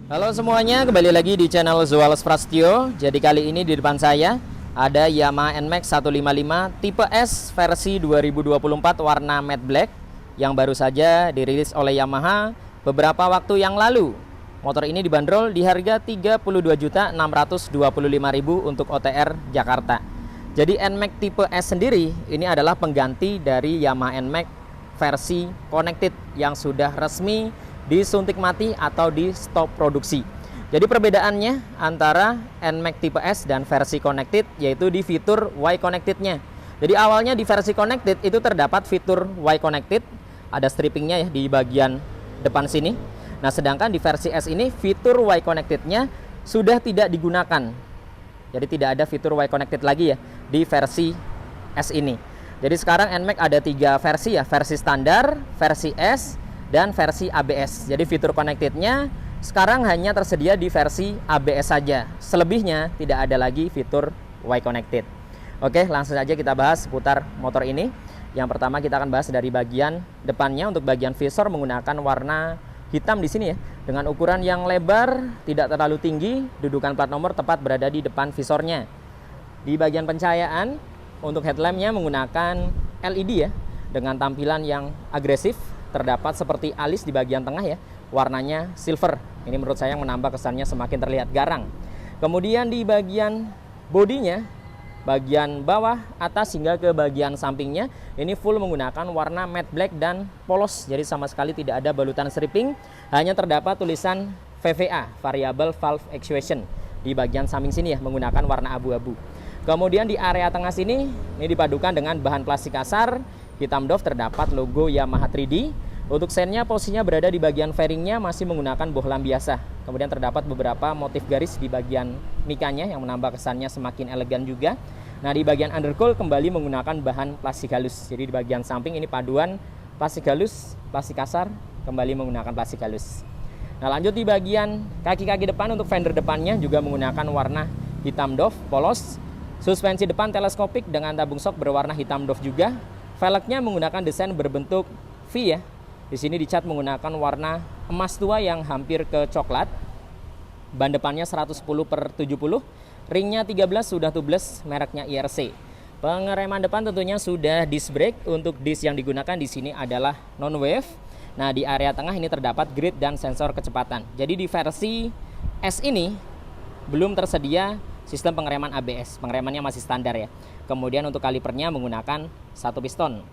Halo semuanya, kembali lagi di channel Zuales Prasetyo. Jadi kali ini di depan saya ada Yamaha NMAX 155 tipe S versi 2024 warna matte black yang baru saja dirilis oleh Yamaha beberapa waktu yang lalu. Motor ini dibanderol di harga 32.625.000 untuk OTR Jakarta. Jadi NMAX tipe S sendiri ini adalah pengganti dari Yamaha NMAX versi connected yang sudah resmi disuntik mati atau di stop produksi. Jadi perbedaannya antara NMAX tipe S dan versi connected yaitu di fitur Y connected-nya. Jadi awalnya di versi connected itu terdapat fitur Y connected, ada strippingnya ya di bagian depan sini. Nah, sedangkan di versi S ini fitur Y connected-nya sudah tidak digunakan. Jadi tidak ada fitur Y connected lagi ya di versi S ini. Jadi sekarang NMAX ada 3 versi ya, versi standar, versi S, dan versi ABS. Jadi fitur connected-nya sekarang hanya tersedia di versi ABS saja. Selebihnya tidak ada lagi fitur Y connected. Oke, langsung saja kita bahas seputar motor ini. Yang pertama kita akan bahas dari bagian depannya. Untuk bagian visor menggunakan warna hitam di sini ya, dengan ukuran yang lebar, tidak terlalu tinggi, dudukan plat nomor tepat berada di depan visornya. Di bagian pencahayaan untuk headlampnya menggunakan LED ya, dengan tampilan yang agresif. Terdapat seperti alis di bagian tengah ya, warnanya silver. Ini menurut saya yang menambah kesannya semakin terlihat garang. Kemudian di bagian bodinya, bagian bawah, atas hingga ke bagian sampingnya, ini full menggunakan warna matte black dan polos. Jadi sama sekali tidak ada balutan stripping, hanya terdapat tulisan VVA, Variable Valve Actuation, di bagian samping sini ya, menggunakan warna abu-abu. Kemudian di area tengah sini, ini dipadukan dengan bahan plastik kasar, hitam doff, terdapat logo Yamaha 3D. Untuk sennya posisinya berada di bagian fairingnya masih menggunakan bohlam biasa. Kemudian terdapat beberapa motif garis di bagian mikanya yang menambah kesannya semakin elegan juga. Nah, di bagian undercoil kembali menggunakan bahan plastik halus. Jadi di bagian samping ini paduan plastik halus, plastik kasar, kembali menggunakan plastik halus. Nah, lanjut di bagian kaki-kaki depan, untuk fender depannya juga menggunakan warna hitam doff polos. Suspensi depan teleskopik dengan tabung shock berwarna hitam doff juga. Velgnya menggunakan desain berbentuk V ya. Di sini dicat menggunakan warna emas tua yang hampir ke coklat. Ban depannya 110/70. Ringnya 13 sudah tubeless, mereknya IRC. Pengereman depan tentunya sudah disc brake. Untuk disc yang digunakan di sini adalah non-wave. Nah, di area tengah ini terdapat grid dan sensor kecepatan. Jadi di versi S ini belum tersedia sistem pengereman ABS, pengeremannya masih standar ya. Kemudian untuk kalipernya menggunakan 1 piston.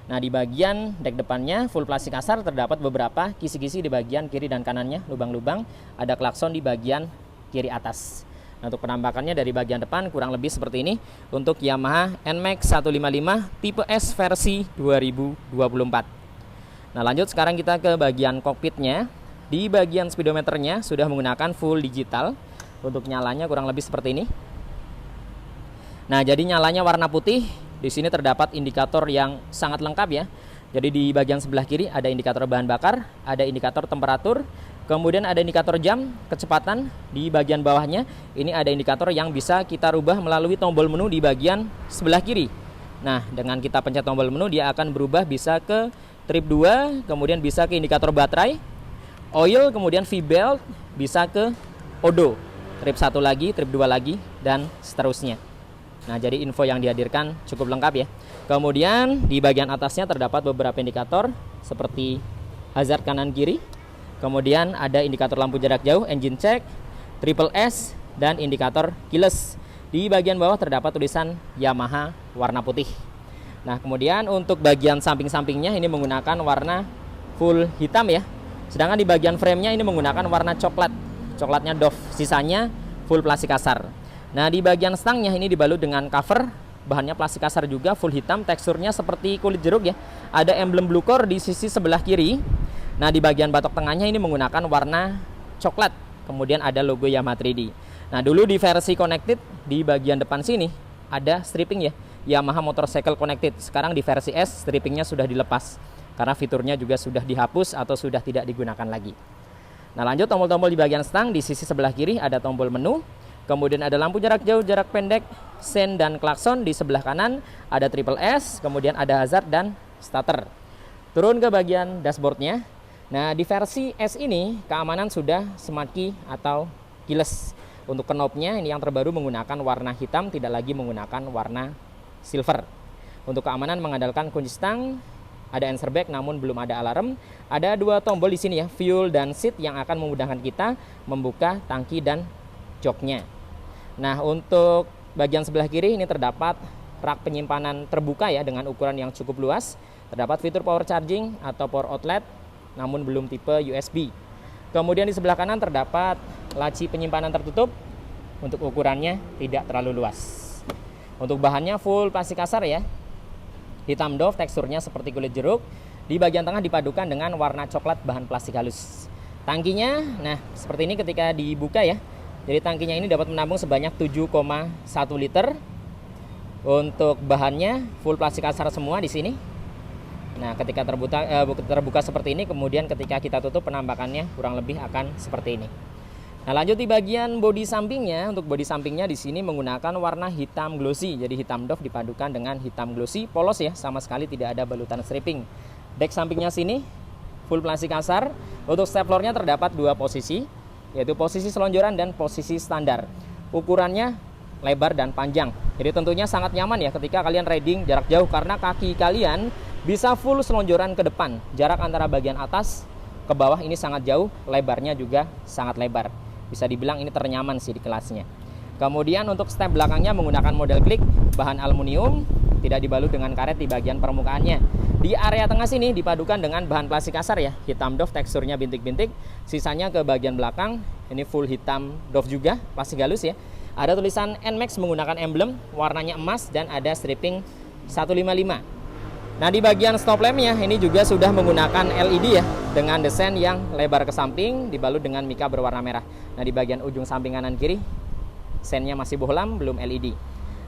Nah, di bagian dek depannya full plastik kasar, terdapat beberapa kisi-kisi di bagian kiri dan kanannya, lubang-lubang. Ada klakson di bagian kiri atas. Nah, untuk penampakannya dari bagian depan kurang lebih seperti ini untuk Yamaha NMAX 155 tipe S versi 2024. Nah, lanjut sekarang kita ke bagian kokpitnya. Di bagian speedometernya sudah menggunakan full digital. Untuk nyalanya kurang lebih seperti ini. Nah, jadi nyalanya warna putih. Di sini terdapat indikator yang sangat lengkap ya. Jadi di bagian sebelah kiri ada indikator bahan bakar, ada indikator temperatur, kemudian ada indikator jam, kecepatan. Di bagian bawahnya ini ada indikator yang bisa kita rubah melalui tombol menu di bagian sebelah kiri. Nah, dengan kita pencet tombol menu dia akan berubah bisa ke trip 2, kemudian bisa ke indikator baterai, oil, kemudian V-belt, bisa ke odo. Trip 1 lagi, trip 2 lagi, dan seterusnya. Nah, jadi info yang dihadirkan cukup lengkap ya. Kemudian di bagian atasnya terdapat beberapa indikator seperti hazard kanan kiri. Kemudian ada indikator lampu jarak jauh, engine check, triple S, dan indikator keyless. Di bagian bawah terdapat tulisan Yamaha warna putih. Nah, kemudian untuk bagian samping-sampingnya ini menggunakan warna full hitam ya. Sedangkan di bagian framenya ini menggunakan warna coklat. Coklatnya doff, sisanya full plastik kasar. Nah, di bagian stangnya ini dibalut dengan cover, bahannya plastik kasar juga, full hitam, teksturnya seperti kulit jeruk ya. Ada emblem Bluecor di sisi sebelah kiri. Nah, di bagian batok tengahnya ini menggunakan warna coklat, kemudian ada logo Yamaha 3D. Nah, dulu di versi connected di bagian depan sini ada stripping ya, Yamaha Motorcycle Connected. Sekarang di versi S strippingnya sudah dilepas karena fiturnya juga sudah dihapus atau sudah tidak digunakan lagi. Nah, lanjut tombol-tombol di bagian stang. Di sisi sebelah kiri ada tombol menu, kemudian ada lampu jarak jauh, jarak pendek, sen, dan klakson. Di sebelah kanan ada triple S, kemudian ada hazard dan starter. Turun ke bagian dashboardnya. Nah, di versi S ini keamanan sudah smart key atau keyless. Untuk knobnya ini yang terbaru menggunakan warna hitam, tidak lagi menggunakan warna silver. Untuk keamanan mengandalkan kunci stang, ada answer back namun belum ada alarm. Ada dua tombol di sini ya, fuel dan seat, yang akan memudahkan kita membuka tangki dan joknya. Nah, untuk bagian sebelah kiri ini terdapat rak penyimpanan terbuka ya dengan ukuran yang cukup luas. Terdapat fitur power charging atau power outlet namun belum tipe USB. Kemudian di sebelah kanan terdapat laci penyimpanan tertutup. Untuk ukurannya tidak terlalu luas. Untuk bahannya full plastik kasar ya, hitam doff, teksturnya seperti kulit jeruk. Di bagian tengah dipadukan dengan warna coklat bahan plastik halus. Tangkinya, nah seperti ini ketika dibuka ya. Jadi tangkinya ini dapat menampung sebanyak 7,1 liter. Untuk bahannya full plastik kasar semua di sini. Nah, ketika terbuka seperti ini, kemudian ketika kita tutup penampakannya kurang lebih akan seperti ini. Nah, lanjut di bagian bodi sampingnya. Untuk bodi sampingnya di sini menggunakan warna hitam glossy. Jadi hitam doff dipadukan dengan hitam glossy, polos ya, sama sekali tidak ada balutan stripping. Dek sampingnya sini full plastik kasar. Untuk step-floornya terdapat dua posisi, yaitu posisi selonjoran dan posisi standar. Ukurannya lebar dan panjang. Jadi tentunya sangat nyaman ya ketika kalian riding jarak jauh, karena kaki kalian bisa full selonjoran ke depan. Jarak antara bagian atas ke bawah ini sangat jauh, lebarnya juga sangat lebar. Bisa dibilang ini ternyaman sih di kelasnya. Kemudian untuk step belakangnya menggunakan model klik bahan aluminium, tidak dibalut dengan karet di bagian permukaannya. Di area tengah sini dipadukan dengan bahan plastik kasar ya, hitam doff, teksturnya bintik-bintik. Sisanya ke bagian belakang ini full hitam doff juga, plastik halus ya. Ada tulisan NMAX menggunakan emblem, warnanya emas, dan ada stripping 155. Nah, di bagian stop lampnya ini juga sudah menggunakan LED ya, dengan desain yang lebar ke samping, dibalut dengan mika berwarna merah. Nah, di bagian ujung samping kanan kiri sennya masih bohlam, belum LED.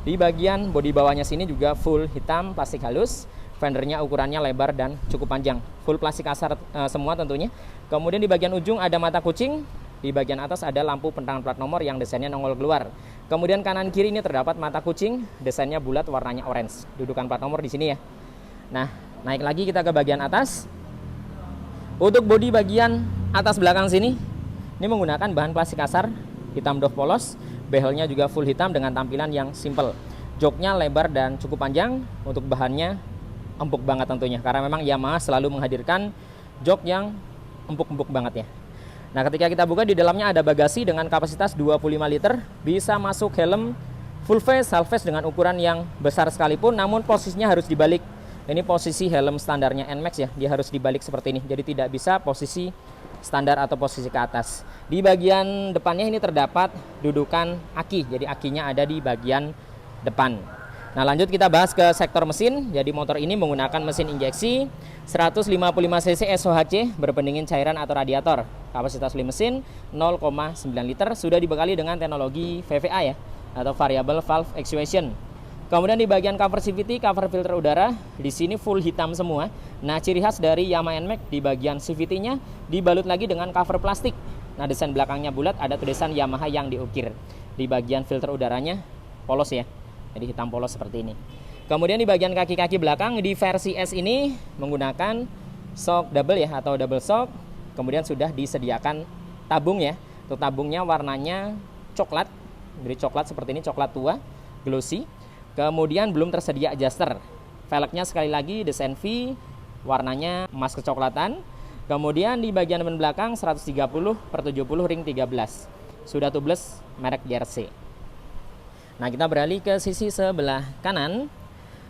Di bagian bodi bawahnya sini juga full hitam plastik halus. Fendernya ukurannya lebar dan cukup panjang, full plastik kasar semua tentunya. Kemudian di bagian ujung ada mata kucing. Di bagian atas ada lampu pentangan plat nomor yang desainnya nongol keluar. Kemudian kanan kiri ini terdapat mata kucing, desainnya bulat, warnanya orange. Dudukan plat nomor di sini ya. Nah, naik lagi kita ke bagian atas. Untuk bodi bagian atas belakang sini, ini menggunakan bahan plastik kasar, hitam doff polos. Behelnya juga full hitam dengan tampilan yang simple. Joknya lebar dan cukup panjang. Untuk bahannya empuk banget tentunya, karena memang Yamaha selalu menghadirkan jok yang empuk-empuk banget ya. Nah, ketika kita buka, di dalamnya ada bagasi dengan kapasitas 25 liter. Bisa masuk helm full face, half face dengan ukuran yang besar sekalipun, namun posisinya harus dibalik. Ini posisi helm standarnya NMAX ya, dia harus dibalik seperti ini. Jadi tidak bisa posisi standar atau posisi ke atas. Di bagian depannya ini terdapat dudukan aki, jadi akinya ada di bagian depan. Nah, lanjut kita bahas ke sektor mesin. Jadi motor ini menggunakan mesin injeksi 155 cc SOHC berpendingin cairan atau radiator. Kapasitas mesin 0,9 liter, sudah dibekali dengan teknologi VVA ya, atau Variable Valve Actuation. Kemudian di bagian cover CVT, cover filter udara, di sini full hitam semua. Nah, ciri khas dari Yamaha NMAX, di bagian CVT-nya dibalut lagi dengan cover plastik. Nah, desain belakangnya bulat, ada tulisan Yamaha yang diukir. Di bagian filter udaranya polos ya, jadi hitam polos seperti ini. Kemudian di bagian kaki-kaki belakang di versi S ini menggunakan shock double ya, atau double shock. Kemudian sudah disediakan tabung ya. Untuk tabungnya warnanya coklat, jadi coklat seperti ini, coklat tua, glossy. Kemudian belum tersedia adjuster. Velgnya sekali lagi desain V, warnanya emas kecoklatan. Kemudian di bagian ban belakang 130/70 ring 13. Sudah tubeless merek JRC. Nah, kita beralih ke sisi sebelah kanan.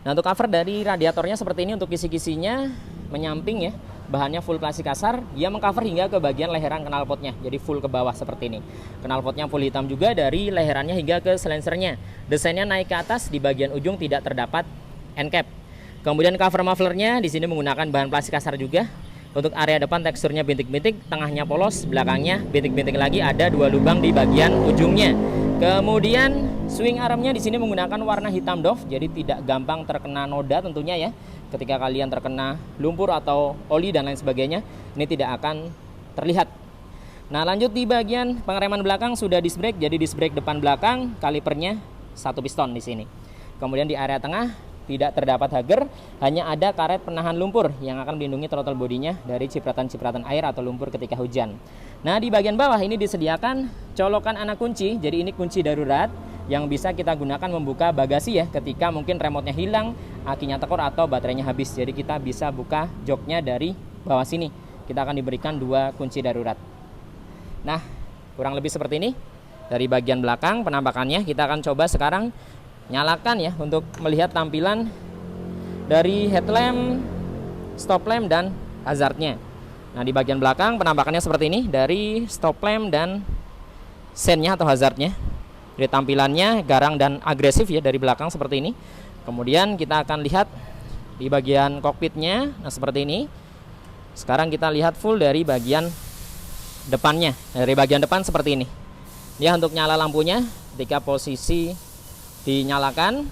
Nah, untuk cover dari radiatornya seperti ini. Untuk kisi-kisinya menyamping ya. Bahannya full plastik kasar, dia mengcover hingga ke bagian leheran knalpotnya, jadi full ke bawah seperti ini. Knalpotnya full hitam juga dari leherannya hingga ke silencernya. Desainnya naik ke atas, di bagian ujung tidak terdapat end cap. Kemudian cover mufflernya di sini menggunakan bahan plastik kasar juga. Untuk area depan teksturnya bintik-bintik, tengahnya polos, belakangnya bintik-bintik lagi, ada dua lubang di bagian ujungnya. Kemudian swing armnya di sini menggunakan warna hitam doff, jadi tidak gampang terkena noda tentunya ya. Ketika kalian terkena lumpur atau oli dan lain sebagainya, ini tidak akan terlihat. Nah, lanjut di bagian pengereman belakang sudah disc brake, jadi disc brake depan belakang, kalipernya 1 piston di sini. Kemudian di area tengah tidak terdapat hager, hanya ada karet penahan lumpur yang akan melindungi throttle bodinya dari cipratan-cipratan air atau lumpur ketika hujan. Nah, di bagian bawah ini disediakan colokan anak kunci. Jadi ini kunci darurat yang bisa kita gunakan membuka bagasi ya ketika mungkin remote-nya hilang, akinya tekor atau baterainya habis. Jadi kita bisa buka joknya dari bawah sini. Kita akan diberikan 2 kunci darurat. Nah, kurang lebih seperti ini. Dari bagian belakang penampakannya, kita akan coba sekarang nyalakan ya untuk melihat tampilan dari headlamp, stop lamp dan hazardnya. Nah, di bagian belakang penampakannya seperti ini dari stop lamp dan sennya atau hazardnya. Jadi tampilannya garang dan agresif ya dari belakang seperti ini. Kemudian kita akan lihat di bagian kokpitnya, nah seperti ini. Sekarang kita lihat full dari bagian depannya. Dari bagian depan seperti ini. Ya, untuk nyala lampunya ketika posisi dinyalakan,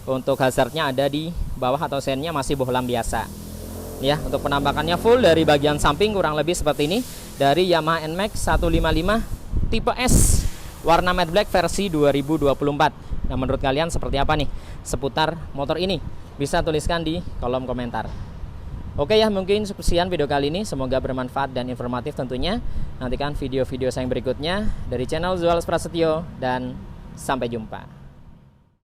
untuk hazardnya ada di bawah atau sennya masih bohlam biasa. Ya, untuk penampakannya full dari bagian samping kurang lebih seperti ini dari Yamaha NMAX 155 tipe S warna matte black versi 2024. Nah, menurut kalian seperti apa nih seputar motor ini? Bisa tuliskan di kolom komentar. Oke ya, mungkin sekian video kali ini, semoga bermanfaat dan informatif tentunya. Nantikan video-video saya yang berikutnya dari channel Zuales Prasetyo dan sampai jumpa.